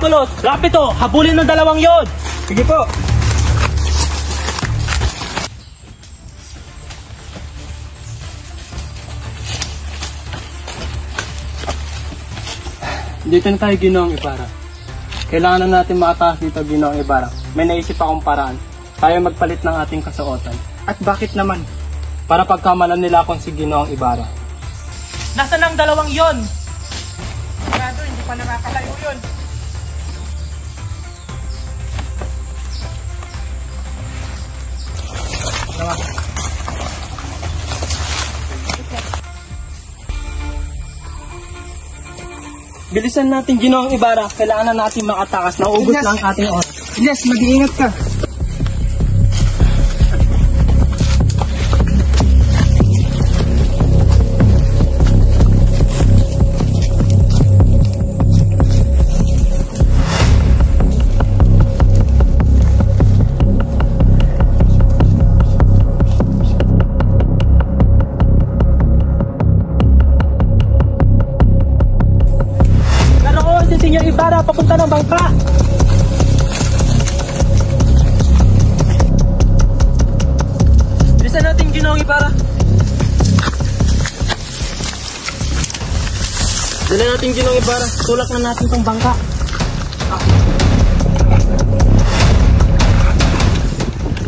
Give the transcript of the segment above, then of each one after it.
Mabulos, Rapido, habulin ng dalawang yon. Sige po. Dito na tayo, Ginoong Ibarra. Kailangan na natin makatakas dito, Ginoong Ibarra. May naisip akong paraan. Tayo magpalit ng ating kasuotan. At bakit naman? Para pagkamalan nila akong si Ginoong Ibarra. Nasaan ang dalawang yon? Sigurado, hindi pa nakakalayo yun. Bilisan natin, Ginoong Ibarra. Kailangan na natin makatakas. Nauubos Yes. lang ating oras. Yes, mag-iingat ka. Senyor Ibarra, papunta ng bangka. Bilisan natin, Ginoong Ibarra. Dala natin, Ginoong Ibarra. Tulak na natin tong bangka.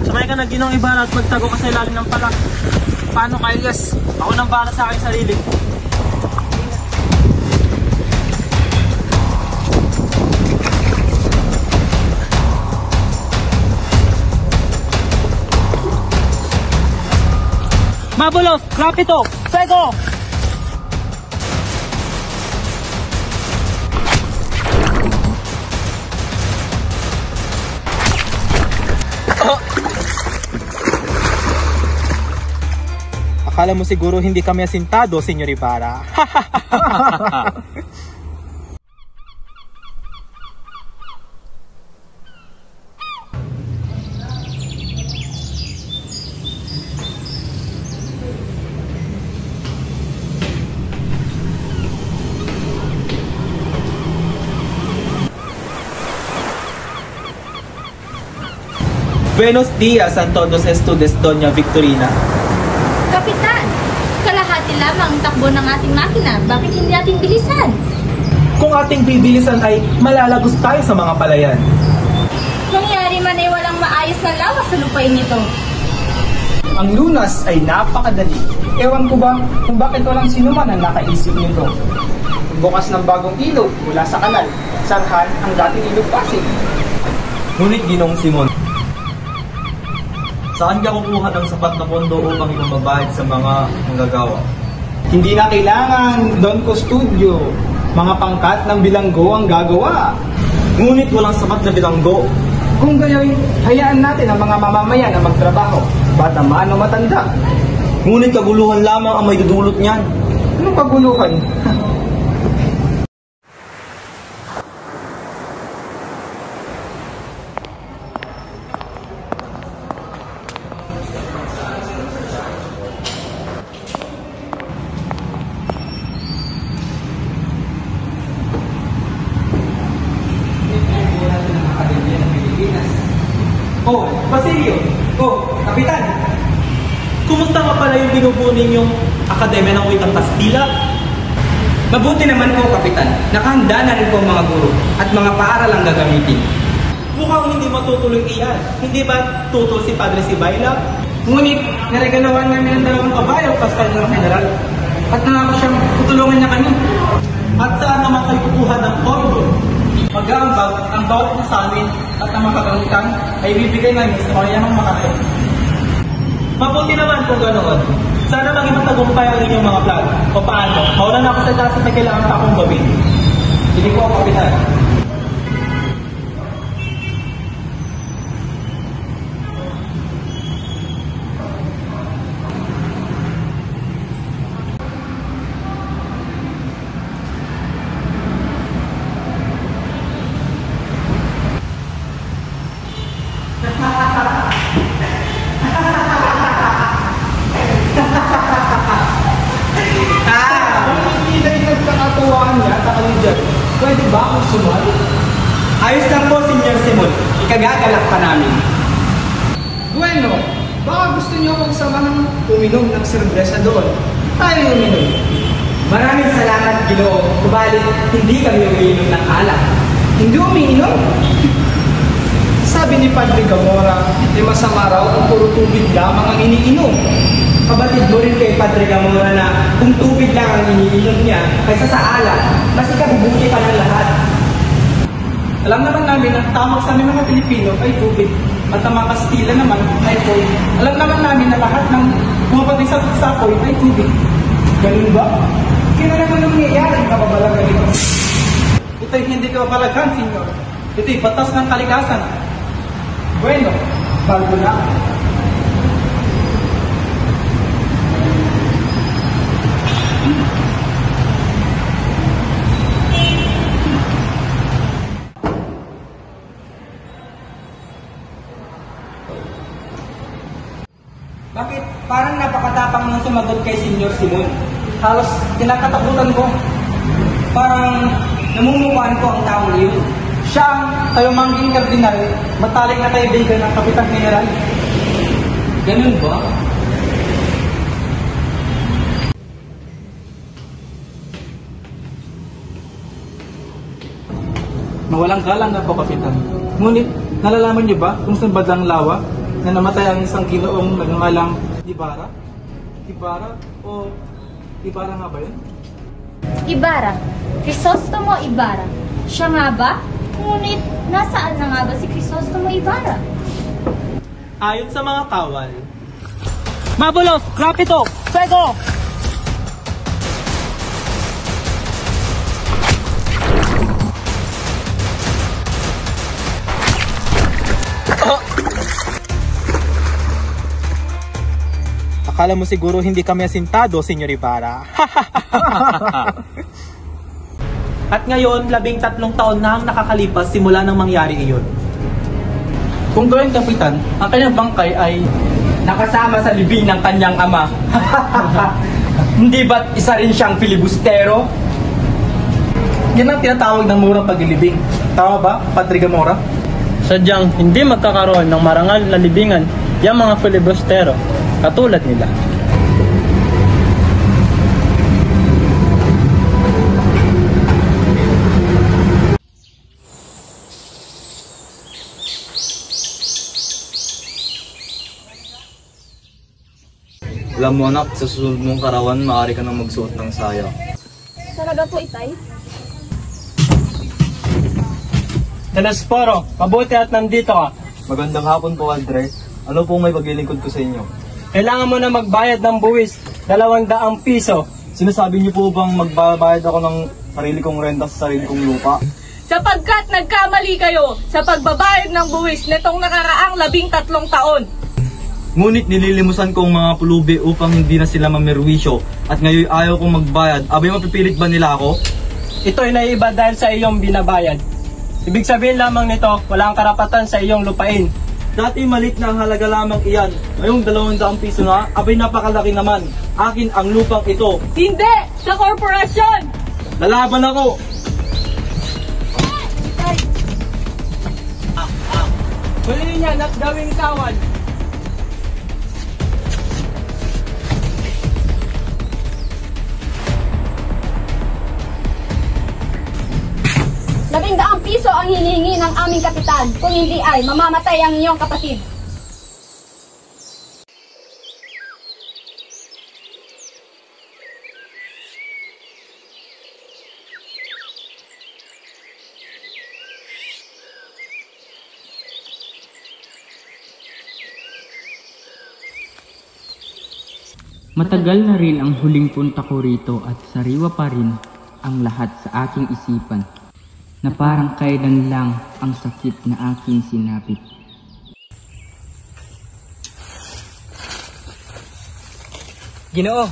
Samay ka na, Ginoong Ibarra, at magtago ka sa ilalim ng palak. Paano ka, Elias? Ako nang bahala sa aking sarili. Mabulos, Rapido, Sego! Akala mo siguro hindi kami asintado, Senyor Ibarra. Buenos dias a todos estudes, Doña Victorina. Kapitan, kalahati lamang ang takbo ng ating makina. Bakit hindi natin bilisan? Kung ating bibilisan ay malalagos tayo sa mga palayan. Nangyari man ay walang maayos na lawas sa lupain nito. Ang lunas ay napakadali. Ewan ko ba kung bakit walang sino man ang nakaisip nito. Bukas ng bagong ilog mula sa kanal, sarhan ang dating ilog Pasig. Ngunit Ginong Simon, saan ka kukuha ng sapat na pondo upang ipababayad sa mga manggagawa? Hindi na kailangan Don Custodio. Mga pangkat ng bilanggo ang gagawa. Ngunit walang sapat na bilanggo. Kung gayoy, hayaan natin ang mga mamamayan na magtrabaho, bata man o matanda. Ngunit kaguluhan lamang ang may dudulot niyan. Anong kaguluhan? Oh, Basilio! Oh, Kapitan! Kumusta nga pala yung binubuo ninyong Akademya ng Wikang Kastila? Mabuti naman po, Kapitan. Nakahanda na rin po ang mga guro at mga paaral ang gagamitin. Mukhang hindi matutuloy iyan. Hindi ba tutol si Padre Sibayla? Ngunit, naregalawan namin ang dalawang kabayo pastal ng general at nangako siyang tutulungan niya kami. At saan naman kayo kukuha ng pondo? Mag-aambag ang bawat na sa amin at ang makakalitan ay bibigay namin sa mayaman makasyon. Mabuti naman kung ganoon. Sana maging matagumpay ang inyong mga plano. O paano? Mawala na ako sa taas at may kailangan pa akong gawin. Sige po, Kapitan. Hindi dahil nagkakatuwaan niya, taka niyo dyan. Pwede ba akong sumali Ayos lang po, Senior Simon. Ikagagalak pa namin. Bueno, baka gusto niyo akong samahang uminom ng serbesa doon. Tayo uminom. Maraming salamat, Ginoo. Kubalit, hindi kami umiinom ng alak. Hindi umiinom. Sabi ni Padre Gamora, masama raw kung puro tubig lamang ang iniinom. Kabatid mo rin kay Padre Gamora na kung tubig lang ang iniinom niya kaysa sa alak, mas ikabubuti pa ng lahat. Alam naman namin na tawag sa amin mga Pilipino ay tubig at ang mga Kastila naman ay poy. Alam naman namin na lahat ng pumapatay sa sapoy ay tubig. Ganun ba? Kailan naman nangyayari ang kababalagan ito? Ito'y hindi kababalaghan, Senyor. Ito'y batas ng kalikasan. Bueno, bago na. Bakit? Parang napakatapang mong sumagot kay Senior Simon. Halos kinakatakutan ko. Parang namumukaan ko ang taong iyon. Siya ang tayumangging kardinal, matalik na kaibigan ng Kapitan General. Ganun ba? Mawalang galang na po, Kapitan. Ngunit, nalalaman niyo ba kung saan badang lawa na namatay ang isang ginoong nagngangalang Ibarra? Ibarra? O Ibarra nga ba yun? Ibarra. Crisostomo Ibarra. Siya nga ba? Ngunit, nasaan na nga ba si Crisostomo Ibarra? Ayon sa mga kawal. Mabulos! Rapito! Fuego! Akala mo siguro hindi kami asintado, Senyor Ibarra. At ngayon, 13 taon na ang nakakalipas simula nang mangyari iyon. Kung gawing kapitan, ang kanyang bangkay ay Nakasama sa libing ng kanyang ama. Hindi ba't isa rin siyang filibustero? yan ang tinatawag ng murang paglilibing. Tama ba, Padre Gamora? Sadyang hindi magkakaroon ng marangal na libingan yung mga filibustero katulad nila. Alam mo anak, sa susunod mong karawan, maaari ka nang magsuot ng saya. Talaga po, Itay? Telesporo, mabuti at nandito ka. Magandang hapon po, Aldre. Ano pong may paglilingkod ko sa inyo? Kailangan mo na magbayad ng buwis, 200 piso. Sinasabi niyo po bang magbabayad ako ng sarili kong renta sa sarili kong lupa? Sapagkat nagkamali kayo sa pagbabayad ng buwis nitong nakaraang 13 taon. Ngunit nililimusan ko ang mga pulubi upang hindi na sila mamerwisyo at ngayon ayaw kong magbayad. Abay, mapipilit ba nila ako? Ito'y naiba dahil sa iyong binabayad. Ibig sabihin lamang nito, walang karapatan sa iyong lupain. Dati malit na ang halaga lamang iyan. Ngayong 200 piso na, abay napakalaki naman. Akin ang lupang ito. Hindi! Sa korporasyon! Lalaban ako! Huli niya at gawing kawan. ₱10 ang hinihingi ng aming kapitan. Kung hindi ay mamamatay ang iyong kapatid. Matagal na rin ang huling punta ko rito at sariwa pa rin ang lahat sa aking isipan na parang kailan lang ang sakit na aking sinapit. Ginoo,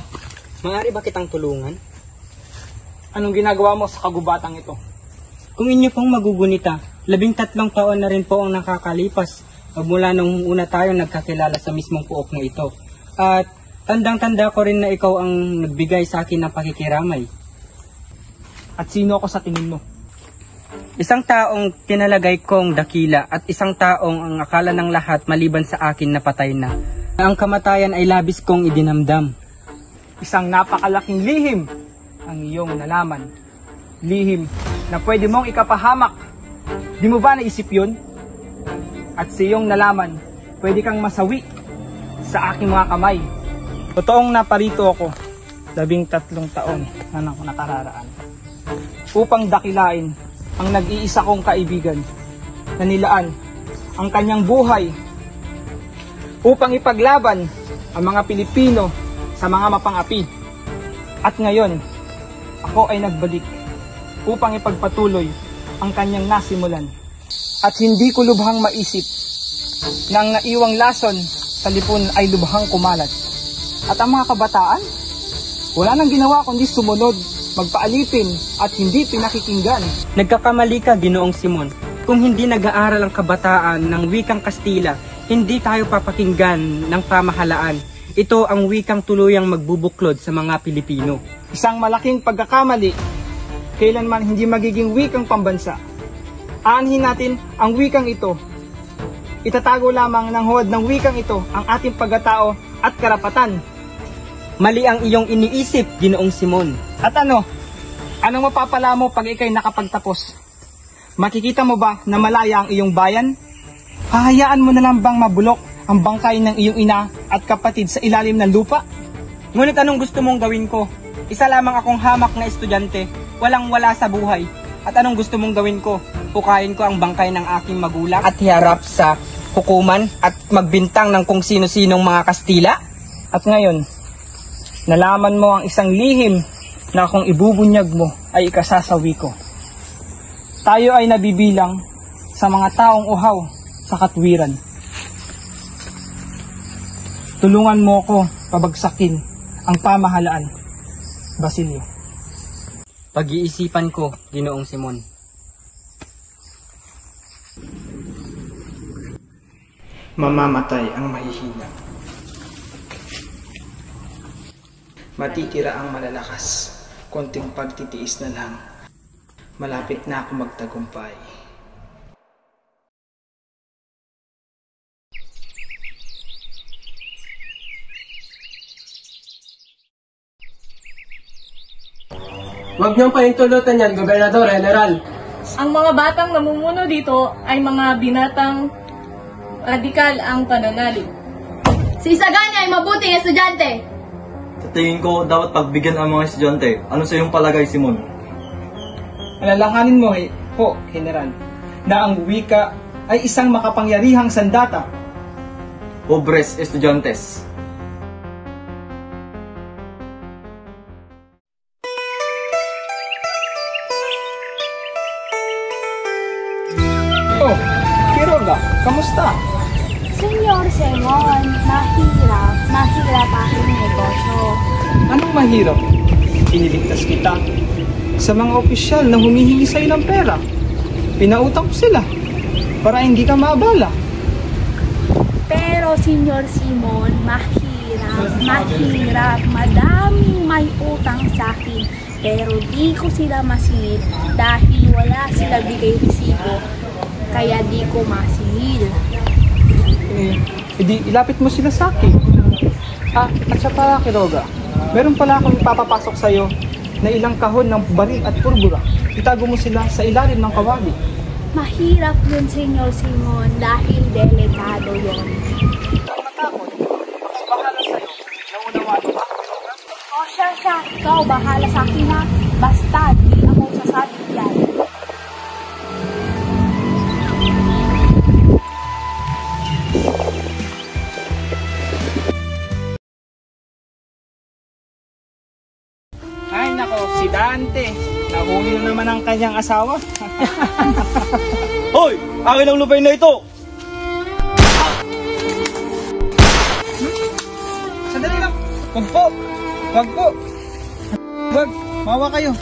maaari ba kitang tulungan? Anong ginagawa mo sa kagubatang ito? Kung inyo pong magugunita, 13 taon na rin po ang nakakalipas mula nung una tayong nagkakilala sa mismong puok na ito. At tandang-tanda ko rin na ikaw ang nagbigay sa akin ng pakikiramay. At sino ako sa tingin mo? Isang taong tinalagay kong dakila at isang taong ang akala ng lahat maliban sa akin na patay na. Ang kamatayan ay labis kong idinamdam. Isang napakalaking lihim ang iyong nalaman. Lihim na pwede mong ikapahamak. Di mo ba naisip yun? At sa iyong nalaman, pwede kang masawi sa aking mga kamay. Totoong naparito ako, 13 taon na nakararaan, upang dakilain ang nag-iisa kong kaibigan na nilaan ang kanyang buhay upang ipaglaban ang mga Pilipino sa mga mapangapi. At ngayon, ako ay nagbalik upang ipagpatuloy ang kanyang nasimulan. At hindi ko lubhang maisip na ang naiwang lason sa lipon ay lubhang kumalat. At ang mga kabataan, wala nang ginawa kundi sumunod, magpaalipin at hindi pinakikinggan. Nagkakamali ka, Ginoong Simon. Kung hindi nag-aaral ang kabataan ng wikang Kastila, hindi tayo papakinggan ng pamahalaan. Ito ang wikang tuluyang magbubuklod sa mga Pilipino. Isang malaking pagkakamali, kailanman hindi magiging wikang pambansa. Aanhin natin ang wikang ito. Itatago lamang ng huwad ng wikang ito ang ating pagkatao at karapatan. Mali ang iyong iniisip, Ginoong Simon. At ano? Anong mapapala mo pag ikay nakapagtapos? Makikita mo ba na malaya ang iyong bayan? Hahayaan mo na lang bang mabulok ang bangkay ng iyong ina at kapatid sa ilalim ng lupa? Ngunit anong gusto mong gawin ko? Isa lamang akong hamak na estudyante, walang-wala sa buhay. At anong gusto mong gawin ko? Pukayin ko ang bangkay ng aking magulang at hiharap sa hukuman at magbintang ng kung sino-sinong mga Kastila? At ngayon, nalaman mo ang isang lihim na kung ibubunyag mo ay ikasasawi ko. Tayo ay nabibilang sa mga taong uhaw sa katwiran. Tulungan mo ko pabagsakin ang pamahalaan, Basilio. Pag-iisipan ko, Ginoong Simon. Mamamatay ang mahihina. Matitira ang malalakas. Konting pagtitiis na lang. Malapit na ako magtagumpay. Huwag niyong pahintulutan yan, Gobernador, General. Ang mga batang namumuno dito ay mga binatang radikal ang pananalig. Si Isagana ay mabuting estudyante. Sa tingin ko, dapat pagbigyan ang mga estudyante. Ano sa iyong palagay, Simon? Alalahanin mo po, General, na ang wika ay isang makapangyarihang sandata. Pobres estudiantes. Oh, Quiroga, kamusta? Senyor Simon, mahirap aking negosyo. Anong mahirap? Iniligtas kita sa mga opisyal na humihingi sa'yo ng pera. Pinautang ko sila para hindi ka maabala. Pero Senyor Simon, mahirap. Madaming may utang sa akin. Pero di ko sila masingil dahil wala sila bigay resibo. Kaya di ko masingil. Edi ilapit mo sila sa akin. At siya pala, Quiroga, meron pala akong ipapapasok sa'yo na ilang kahon ng baril at pulbura. Itago mo sila sa ilalim ng kawali. Mahirap yun, Senyor Simon, dahil delikado yun. Matakot. Ako bahala sa'yo. Naunawa mo ba? O siya, ikaw bahala sa akin ha. Basta di ako sasabi yan. Ay nako, si Dante. Nahuli na naman ang kanyang asawa. Hoy! Akin ang lupay na ito! Sandali lang. Wag po. Wag, mawa kayo.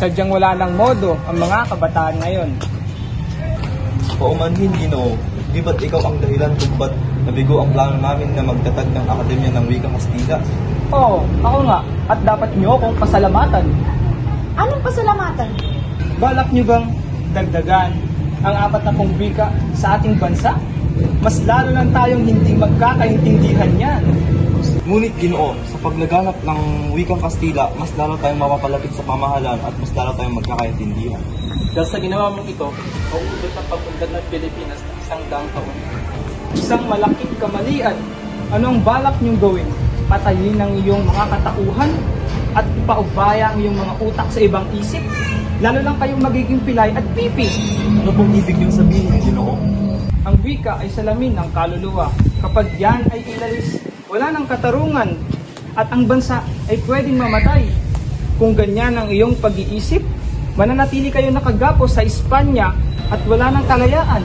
Sadyang wala ng modo ang mga kabataan ngayon. Paumanhin, Ginoo, di ba't ikaw ang dahilan kung ba't nabigo ang plano namin na magtatag ng Akademya ng Wikang Kastila? Oo, ako nga. At dapat niyo akong pasalamatan. Anong pasalamatan? Balak niyo bang dagdagan ang 40 wika sa ating bansa? Mas lalo lang tayong hindi magkakaintindihan yan. Ngunit, Ginoo, sa paglaganap ng Wikang Kastila, mas lalo tayong mapapalapit sa pamahalaan at mas lalo tayong magkakaintindihan. Dahil sa ginawa mong ito, mauudot ang pag-unlad ng Pilipinas ng 100 taon. Isang malaking kamalian. Anong balak niyong gawin? Patayin ang iyong mga katauhan at ipaubaya ang iyong mga utak sa ibang isip? Lalo lang kayong magiging pilay at pipi. Ano pong ibig niyong sabihin, Ginoo? Ang wika ay salamin ng kaluluwa. Kapag yan ay ilalis, wala ng katarungan at ang bansa ay pwedeng mamatay. Kung ganyan ang iyong pag-iisip, mananatili kayo nakagapos sa Espanya at wala ng kalayaan.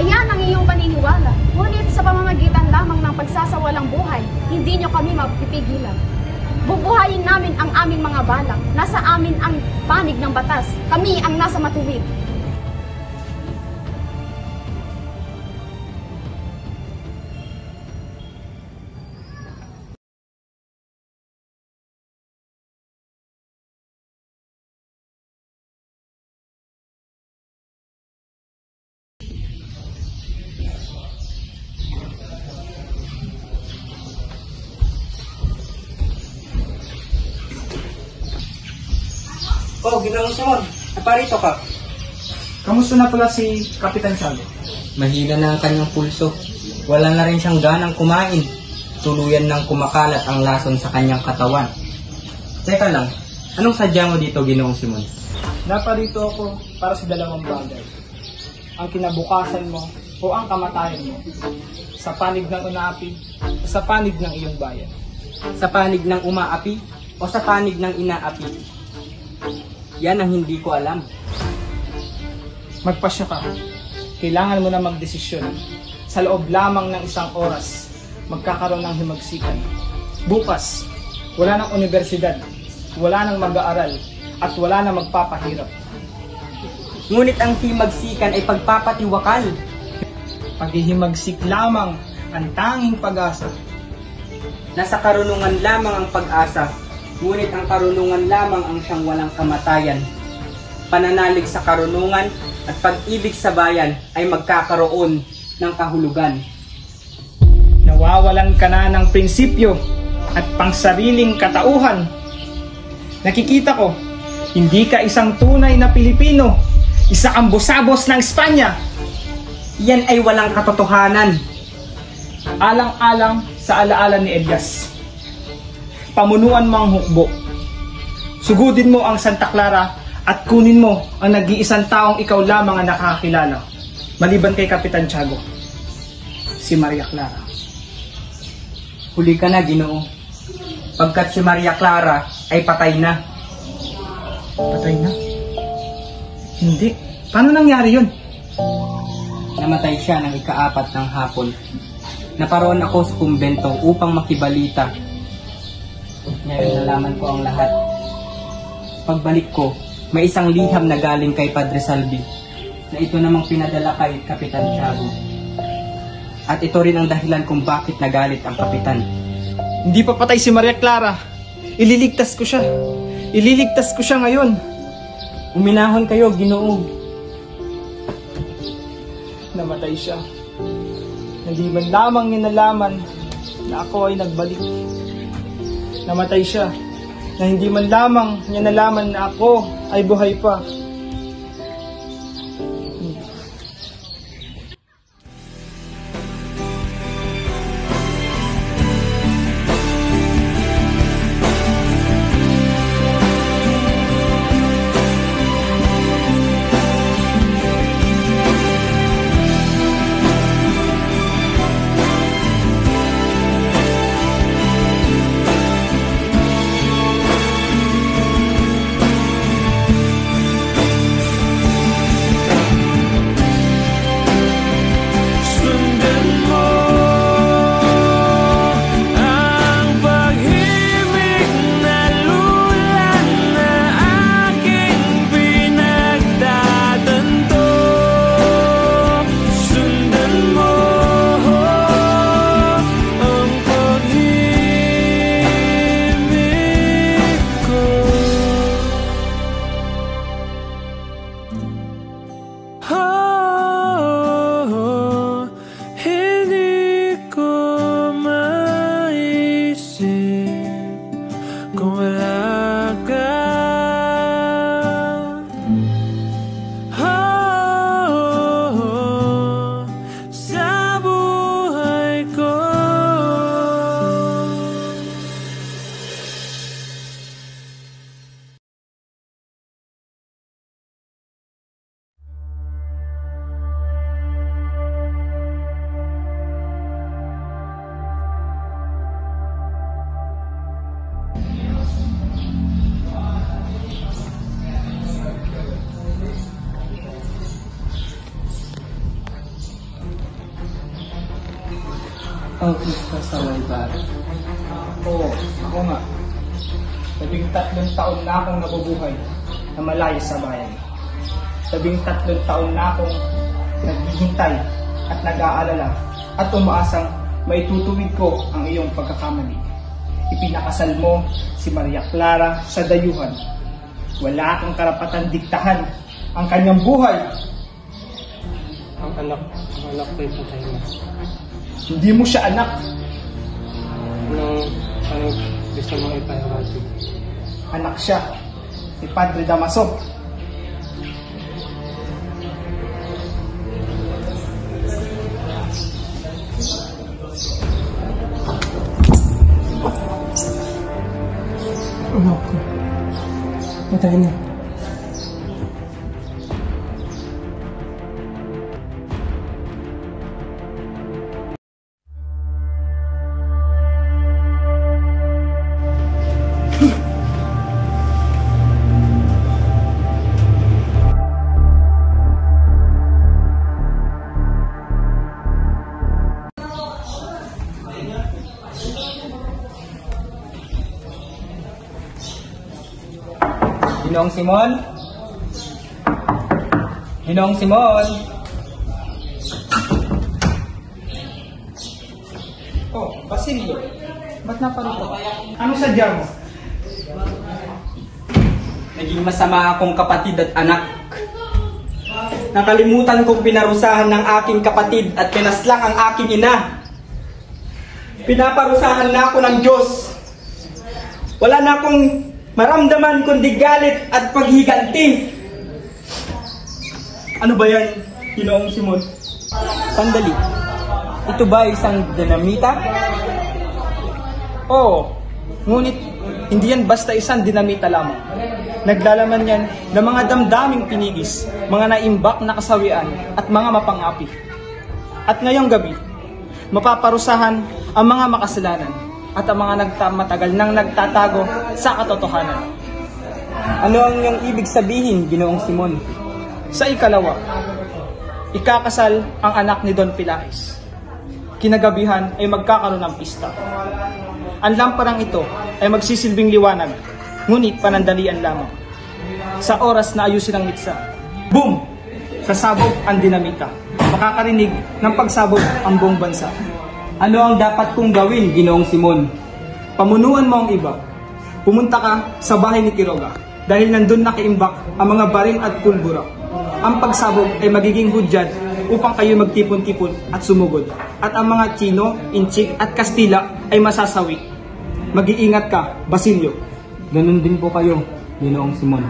Ayan ang iyong paniniwala. Ngunit sa pamamagitan lamang ng pagsasawalang buhay, hindi nyo kami mapipigilan. Bubuhayin namin ang aming mga balak. Nasa amin ang panig ng batas. Kami ang nasa matuwid. Oh, Ginoong Simon, naparito ka. Kamusta na pala si Kapitan Tiago? Mahina na ang kanyang pulso. Wala na rin siyang ganang kumain. Tuluyan nang kumakalat ang lason sa kanyang katawan. Teka lang, anong sadya mo dito, Ginoong Simon? Naparito ako para sa dalawang bagay. Ang kinabukasan mo o ang kamatayan mo. Sa panig ng unaapi o sa panig ng iyong bayan. Sa panig ng umaapi o sa panig ng inaapi? Yan ang hindi ko alam. Magpasya ka. Kailangan mo na magdesisyon. Sa loob lamang ng 1 oras, magkakaroon ng himagsikan. Bukas, wala ng universidad, wala ng mag-aaral, at wala na magpapahirap. Ngunit ang himagsikan ay pagpapatiwakal. Paghihimagsik lamang ang tanging pag-asa. Nasa karunungan lamang ang pag-asa, ngunit ang karunungan lamang ang siyang walang kamatayan. Pananalig sa karunungan at pag-ibig sa bayan ay magkakaroon ng kahulugan. Nawawalan ka na ng prinsipyo at pangsariling katauhan. Nakikita ko, hindi ka isang tunay na Pilipino, isa kang busabos ng Espanya. Yan ay walang katotohanan. Alang-alang sa alaala ni Elias. Pamunuan mo ang hukbo. Sugudin mo ang Santa Clara at kunin mo ang nag-iisang taong ikaw lamang ang nakakakilala. Maliban kay Kapitan Tiago, si Maria Clara. Huli ka na, Ginoo. Pagkat si Maria Clara ay patay na. Patay na? Hindi. Paano nangyari yun? Namatay siya ng ika-4 ng hapon. Naparoon ako sa kumbento upang makibalita. Ngayon nalaman ko ang lahat. Pagbalik ko, may isang liham na galing kay Padre Salvi na ito namang pinadala kay Kapitan Tiago. At ito rin ang dahilan kung bakit nagalit ang kapitan. Hindi pa patay si Maria Clara. Ililigtas ko siya. Ililigtas ko siya ngayon. Uminahon kayo, Ginoo. Namatay siya. Hindi man lamang niya nalaman na ako ay nagbalik. Namatay siya na hindi man lamang niya nalaman na ako ay buhay pa. ang isa sa Ibarra. Oo, ako nga. 13 taon na akong nabubuhay na malayo sa bayan. 13 taon na akong naghihintay at nag-aalala at umaasang maitutuwid ko ang iyong pagkakamali. Ipinakasal mo si Maria Clara sa dayuhan. Wala kang karapatan diktahan ang kanyang buhay. Ang anak ko'y patay na. Hindi mo siya anak. Anong gusto mong ipahawati? Anak siya ni Padre Damaso. Anak ko. Patay na. Ginoong Simon? Ginoong Simon? Oh, Basilio. Ba't naparito? Anong sadya mo? Naging masama akong kapatid at anak. Nakalimutan kong pinarusahan ng aking kapatid at pinaslang ang aking ina. Pinaparusahan na ako ng Diyos. Wala na akong maramdaman kundi galit at paghiganti. Ano ba yan, Ginoong Simon? Sandali. Ito ba isang dinamita? Oo, ngunit hindi yan basta isang dinamita lamang. Naglalaman yan ng mga damdaming pinigis, mga naimbak na kasawian at mga mapangapi. At ngayong gabi, mapaparusahan ang mga makasalanan at ang mga matagal nang nagtatago sa katotohanan. Ano ang iyong ibig sabihin, Ginoong Simon? Sa ikalawa, ikakasal ang anak ni Don Pilares. Kinagabihan ay magkakaroon ng pista. Ang lamparang ito ay magsisilbing liwanag, ngunit panandalian lamang. Sa oras na ayusin ang mitsa, boom! Sasabog ang dinamita. Makakarinig ng pagsabog ang buong bansa. Ano ang dapat kong gawin, Ginoong Simon? Pamunuan mo ang iba. Pumunta ka sa bahay ni Quiroga dahil nandun nakaimbak ang mga baril at pulbura. Ang pagsabog ay magiging hudyat upang kayo magtipon-tipon at sumugod. At ang mga Chino, Inchik at Kastila ay masasawi. Mag-iingat ka, Basilio. Ganun din po kayo, Ginoong Simon.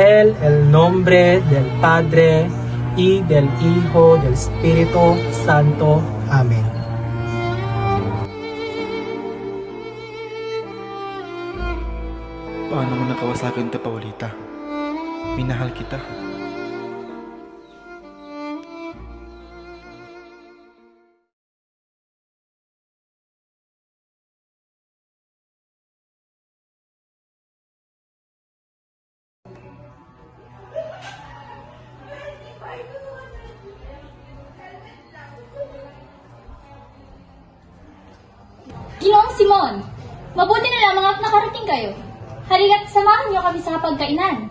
El nombre del Padre, y del Hijo, del Espíritu Santo. Amen. Paano mo nakawasakin ito, Paulita? Minahal kita. Ginoong Simon, mabuti na lamang at nakarating kayo. Halika't samahan niyo kami sa pagkainan.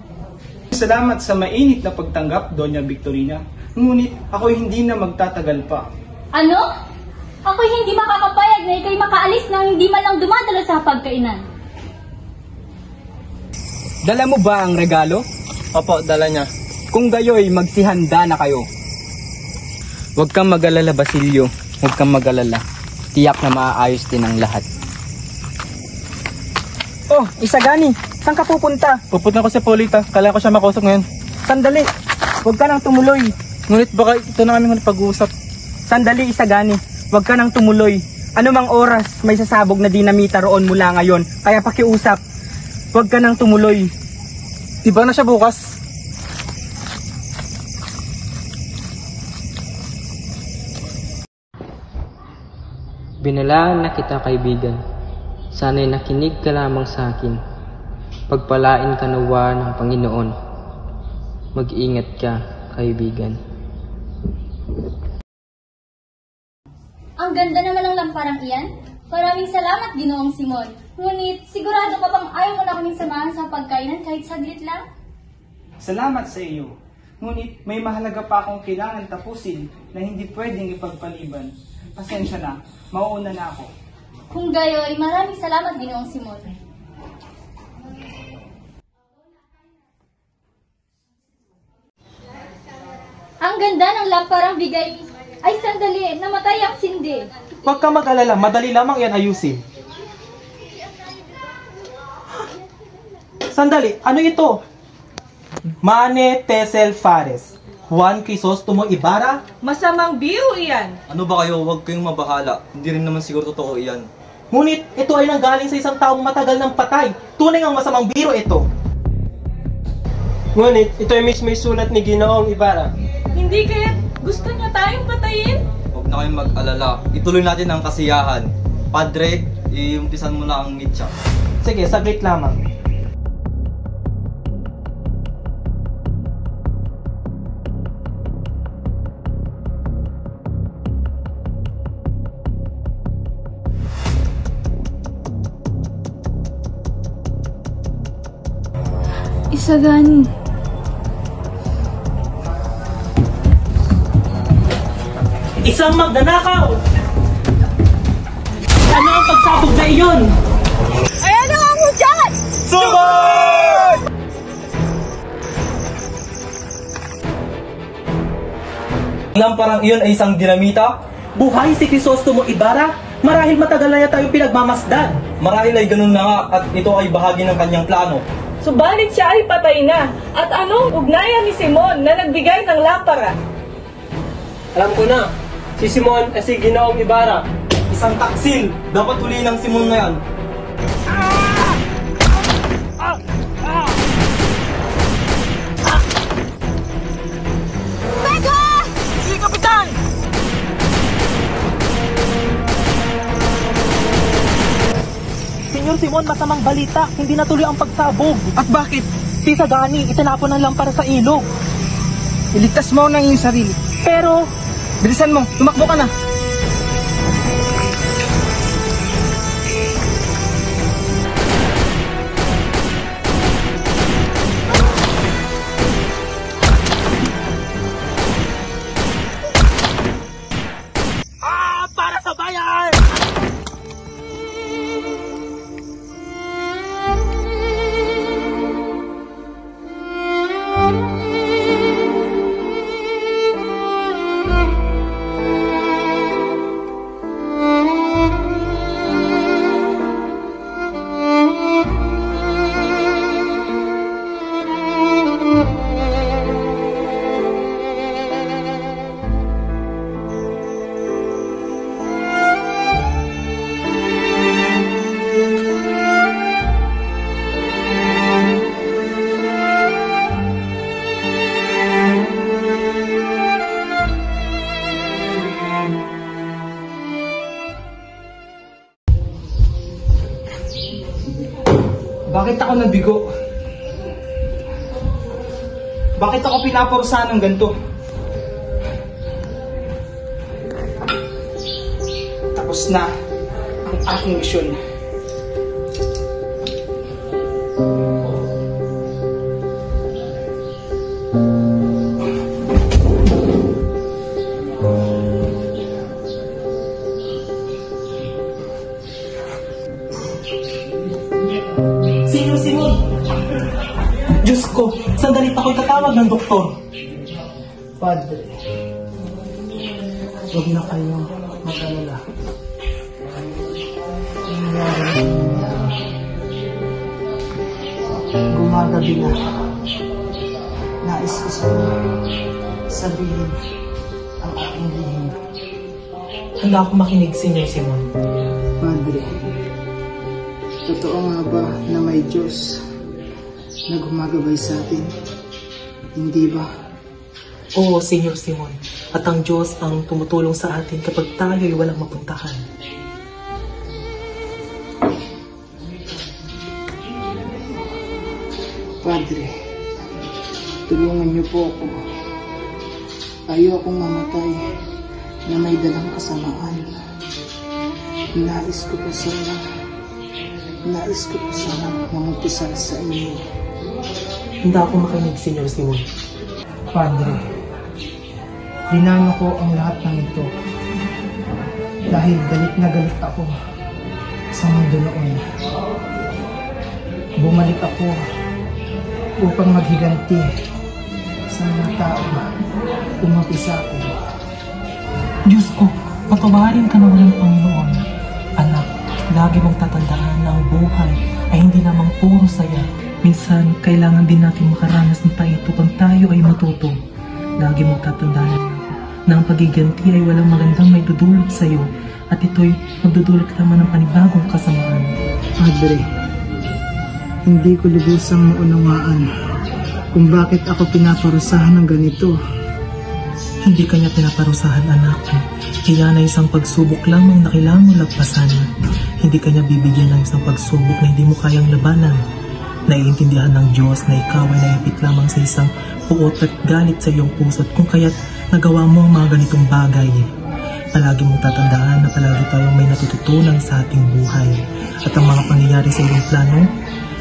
Salamat sa mainit na pagtanggap, Doña Victorina. Ngunit ako'y hindi na magtatagal pa. Ano? Ako'y hindi makakapayag na ikaw'y makaalis nang hindi man lang dumadalo sa pagkainan. Dala mo ba ang regalo? Opo, dala niya. Kung gayo'y magsihanda na kayo. Huwag kang mag-alala, Basilio. Huwag kang mag-alala. Tiyak na maaayos din ang lahat. Oh, Isagani, saan ka pupunta? Pupunta ko sa Paulita. Kailangan ko siya makausap ngayon. Sandali, huwag ka nang tumuloy. Ngunit baka ito na kami pag-uusap. Sandali, Isagani, huwag ka nang tumuloy. Ano mang oras may sasabog na dinamita roon mula ngayon, kaya pakiusap. Huwag ka nang tumuloy. Diba na siya bukas? Binalaan na kita, kaibigan. Sana'y nakinig ka lamang sa akin. Pagpalain ka nawa ng Panginoon. Mag-ingat ka, kaibigan. Ang ganda naman ng lamparang iyan. Maraming salamat, Ginoong Simon. Ngunit, sigurado ka bang ayaw mo na kaming samahan sa pagkainan kahit saglit lang? Salamat sa iyo. Ngunit may mahalaga pa akong kailangan tapusin na hindi pwedeng ipagpaliban. Pasensya na, mauuna na ako. Kung gayoy, maraming salamat, Ginoong Simon. Ang ganda ng lamparang bigay. Ay, sandali, namatay ang sindi. Huwag kang mag-alala, madali lamang yan ayusin. Sandali, ano ito? Mane Tesel Fares, Juan Crisostomo Ibarra? Masamang biro iyan. Ano ba kayo? Huwag kayong mabahala. Hindi rin naman siguro totoo iyan. Ngunit ito ay nanggaling sa isang taong matagal ng patay. Tunay ang masamang biro ito. Ngunit ito ay mismo sulat ni Ginoong Ibarra. Hindi kaya gusto niya tayong patayin? Huwag na kayong mag-alala. Ituloy natin ang kasiyahan. Padre, iumpisan mo na ang mitya. Sige, saglit lamang. Isagani. Isang magnanakaw! Ano ang pagsabog na iyon? Ayan na nga mo dyan! Sugod! Lamparang iyon ay isang dinamita? Buhay si Crisostomo Ibarra? Marahil matagal na tayong pinagmamasdan. Marahil ay ganun na nga at ito ay bahagi ng kanyang plano. Subalit siya ay patay na. At anong ugnayan ni Simon na nagbigay ng lampara? Alam ko na, si Simon ay si Ginoong Ibarra. Isang taksil! Dapat huliin ang Simon na yan. Senyor Simon, masamang balita. Hindi natuloy ang pagsabog. At bakit? Si Sagani, itinapon ng lampara sa ilog. Iligtas mo ng iyong sarili. Pero, Bilisan mo, tumakbo ka na. para sa bayan! Bakit ako nabigo? Bakit ako pinaparusahan ng ganito? Tapos na ang aking misyon. Sino Simon? Diyos ko, sandalit ako'y tatawag ng doktor. Padre, huwag na kayo mag-alala. Gumagabi na. Nais ko sa sabihin ang aking lihim. Handa ako makinig, Senyor Simon. Padre, totoo nga ba na may Diyos na gumagabay sa atin? Hindi ba? Oo, Senyor Simon. At ang Diyos ang tumutulong sa atin kapag tayo'y walang mapuntahan. Padre, tulungan niyo po ako. Ayaw akong mamatay na may dalang kasamaan. Nais ko po sana mamagpisal sa inyo. Hindi ako makinig, Senyor Simon. Padre, dinano ko ang lahat ng ito dahil galit na galit ako sa mundo noon. Bumalik ako upang maghiganti sa mga tao umapi sa akin. Diyos ko, patawarin ka na walang Panginoon. Anak, lagi mong tatandaan na ang buhay ay hindi lamang puro saya. Minsan, kailangan din natin makaranas ng paito kung tayo ay matuto. Lagi mong tatandaan na ang pagiganti ay walang magandang may dudulot sa iyo at ito'y magdudulot lamang ng panibagong kasamaan. Padre, hindi ko lubusang maunawaan kung bakit ako pinaparusahan ng ganito. Hindi kanya pinaparusahan, anak. Iyan ay isang pagsubok lamang na kailangan mo lagpasan. Hindi kanya bibigyan ng isang pagsubok na hindi mo kayang labanan. Naiintindihan ng Diyos na ikaw ay naipit lamang sa isang puot at galit sa iyong puso at kung kaya't nagawa mo ang mga ganitong bagay. Palagi mong tatandaan na palagi tayong may natututunan sa ating buhay. At ang mga pangyayari sa iyong plano,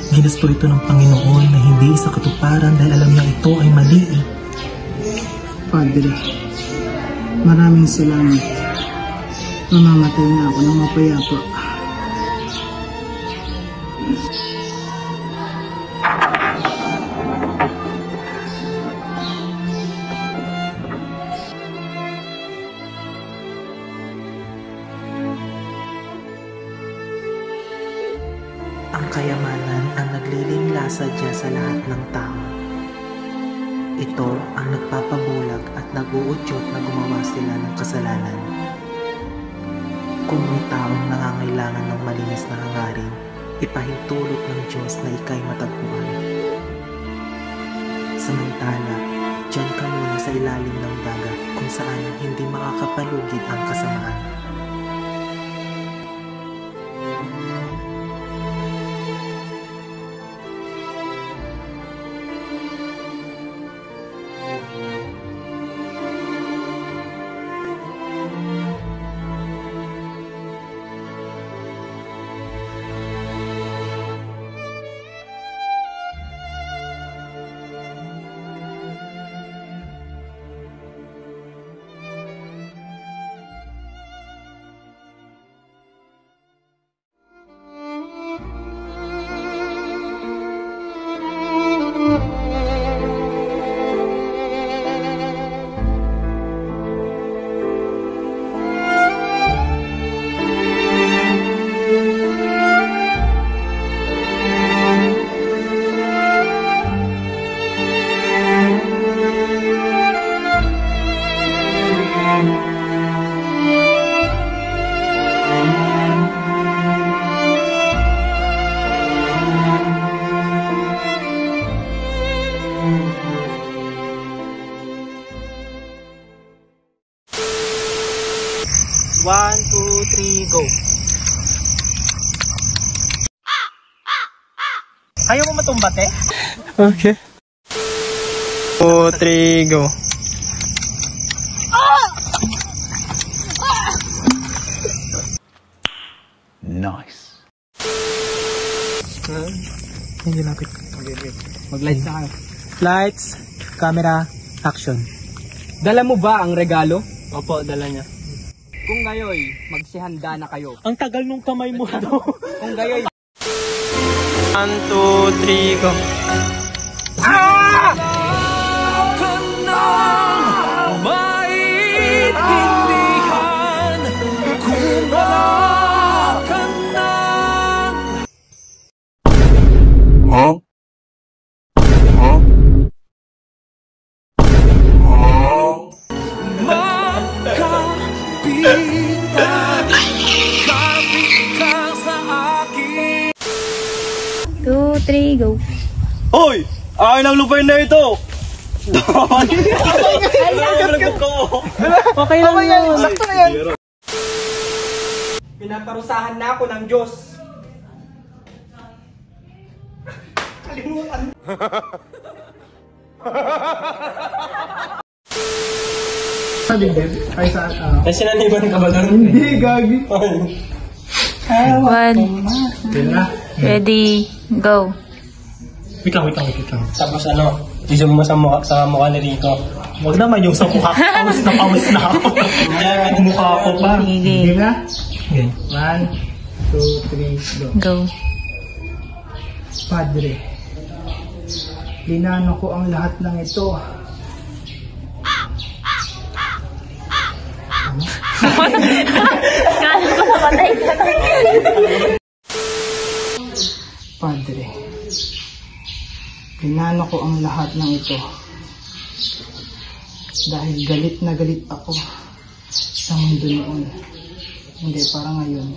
ginusto ito ng Panginoon na hindi sa katuparan dahil alam niya ito ay mali. Padre, maraming salamat. Mamamatay na ako ng mapayapa. Ang kayamanan ang naglilimla sadya sa lahat ng tao. Ito ang nagpapabulag at nag-uudyot na gumawa sila ng kasalanan. Kung may taong nangangailangan ng malinis na hangarin, ipahintulot ng Diyos na ika'y matagpuan. Samantala, diyan ka muna sa ilalim ng dagat kung saan hindi makakapalugid ang kasamaan. One, two, three, go. Ayaw mo matumbat eh? Okay. 2, 3, go. Nice. Hindi lapit. Mag-lights na kayo. Lights, camera, action. Dala mo ba ang regalo? Opo, dala niya. Kung gayoy, magsihanda na kayo. Ang tagal nung kamay mo to. Kung gayoy... 1, 2, 3, go. Two, three, go. Hoy! Akin ang lupain na ito! Okay lang yun. Sakto na yan. Pinaparusahan na ako ng Diyos. Kalimutan. Ay, saan? Ay, sinaniban ka ba doon? Hindi, gagi. One. Yun na. Ready, go. Wait lang. Tapos ano, isum mo sa mukha ni Rico. Huwag naman yung sa mukha. Pawis na ako. Yung mukha ko pa. Sige na. Okay. 1, 2, 3, go. Go. Padre, linano ko ang lahat ng ito. Kala ko napatay ka. Padre, linano ko ang lahat ng ito. Dahil galit na galit ako sa mundo noon. Hindi, parang ngayon.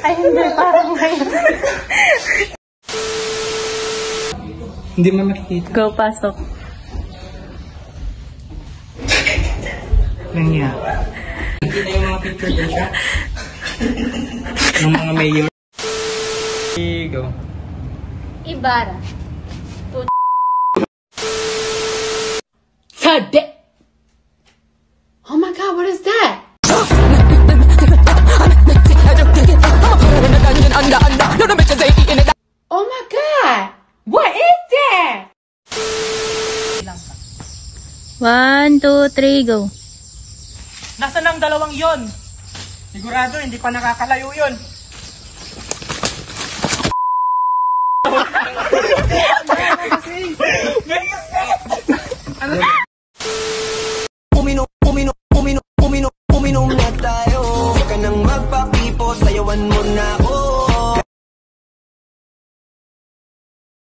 Ay, hindi, parang ngayon. Hindi mo makikita. Go, pasok. Nangyari. Nakita yung mga picture din siya. Ng mga mayor. Go. Ibarra. Oh my God, what is that? Oh my God, what is that? 1, 2, 3, go. Nasaan ang dalawang yon? Sigurado, hindi pa nakakalayo yun. Ano?